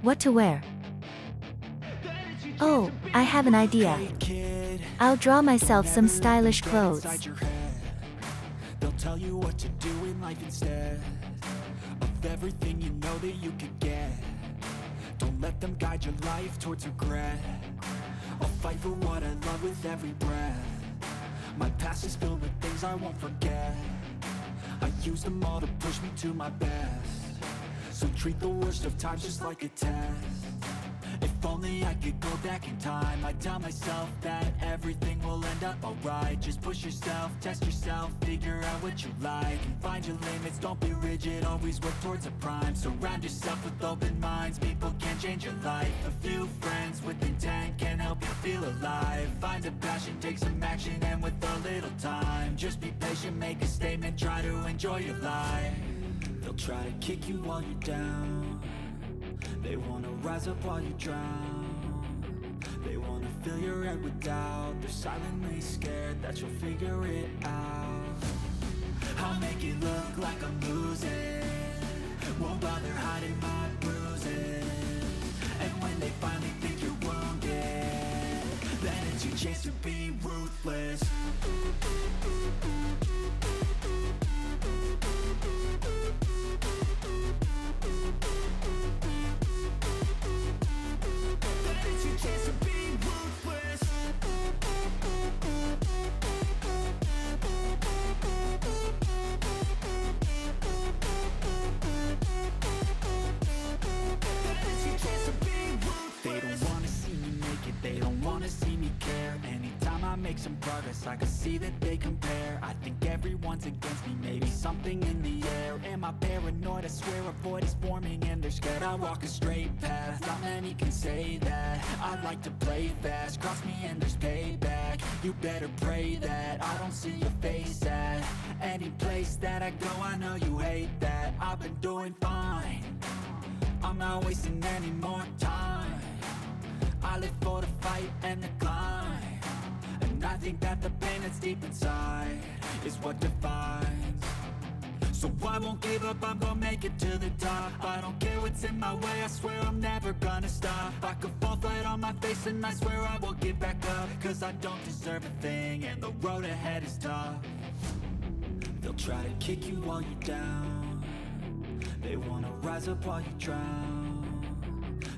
What to wear? Oh, I have an idea. I'll draw myself some stylish clothes. They'll tell you what to do in life instead of everything you know that you could get. Don't let them guide your life towards regret. I'll fight for what I love with every breath. My past is filled with things I won't forget. I use them all to push me to my best. So treat the worst of times just like a test. If only I could go back in time, I'd tell myself that everything will end up alright. Just push yourself, test yourself, figure out what you like, and find your limits, don't be rigid, always work towards a prime. Surround yourself with open minds, people can change your life. A few friends with intent can help you feel alive. Find a passion, take some action, and with a little time, just be patient, make a statement, try to enjoy your life. They'll try to kick you while you're down. They wanna rise up while you drown. They wanna fill your head with doubt. They're silently scared that you'll figure it out. I'll make it look like I'm losing. Won't bother hiding my bruises. And when they finally think you're wounded, then it's your chance to be ruthless. They don't wanna see me care. Anytime I make some progress, I can see that they compare. I think everyone's against me, maybe something in the air. Am I paranoid? I swear a void is forming and they're scared I walk a straight path. Not many can say that. I like to play fast, cross me and there's payback. You better pray that I don't see your face at any place that I go. I know you hate that. I've been doing fine, I'm not wasting any more time. I live for the fight and the climb, and I think that the pain that's deep inside is what defines. So I won't give up, I'm gonna make it to the top. I don't care what's in my way, I swear I'm never gonna stop. I could fall flat on my face and I swear I will get back up, cause I don't deserve a thing and the road ahead is tough. They'll try to kick you while you're down. They wanna rise up while you drown.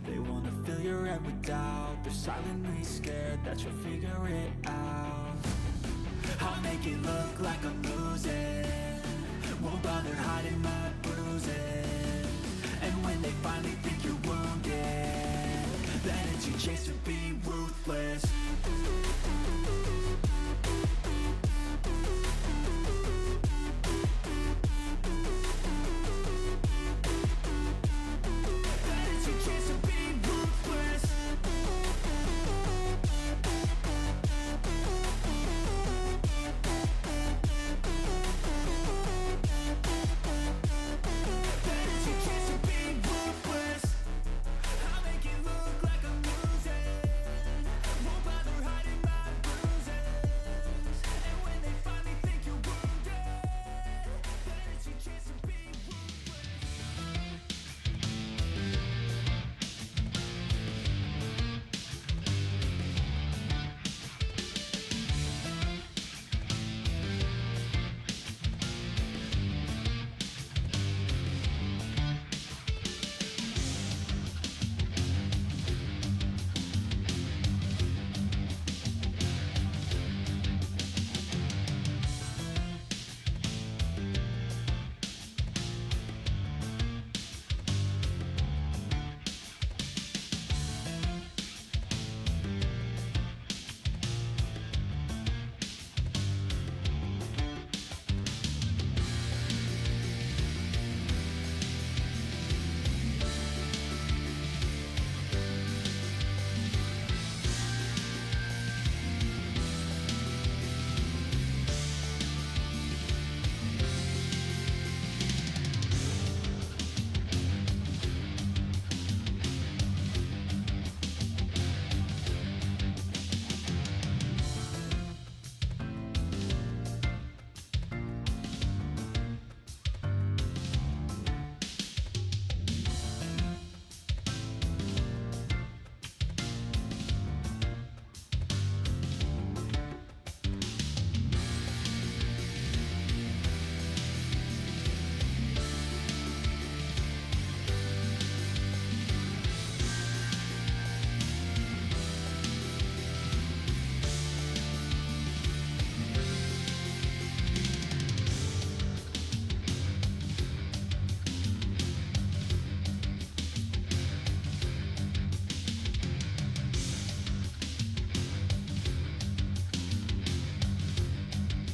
They wanna fill your head with doubt. They're silently scared that you'll figure it out. I'll make it look like I'm losing. Won't bother hiding my bruises. And when they finally think you're wounded, then it's your chance to be ruthless.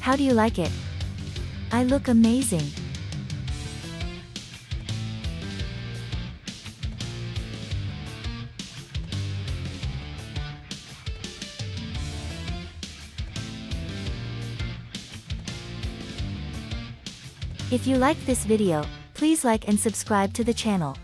How do you like it? I look amazing. If you liked this video, please like and subscribe to the channel.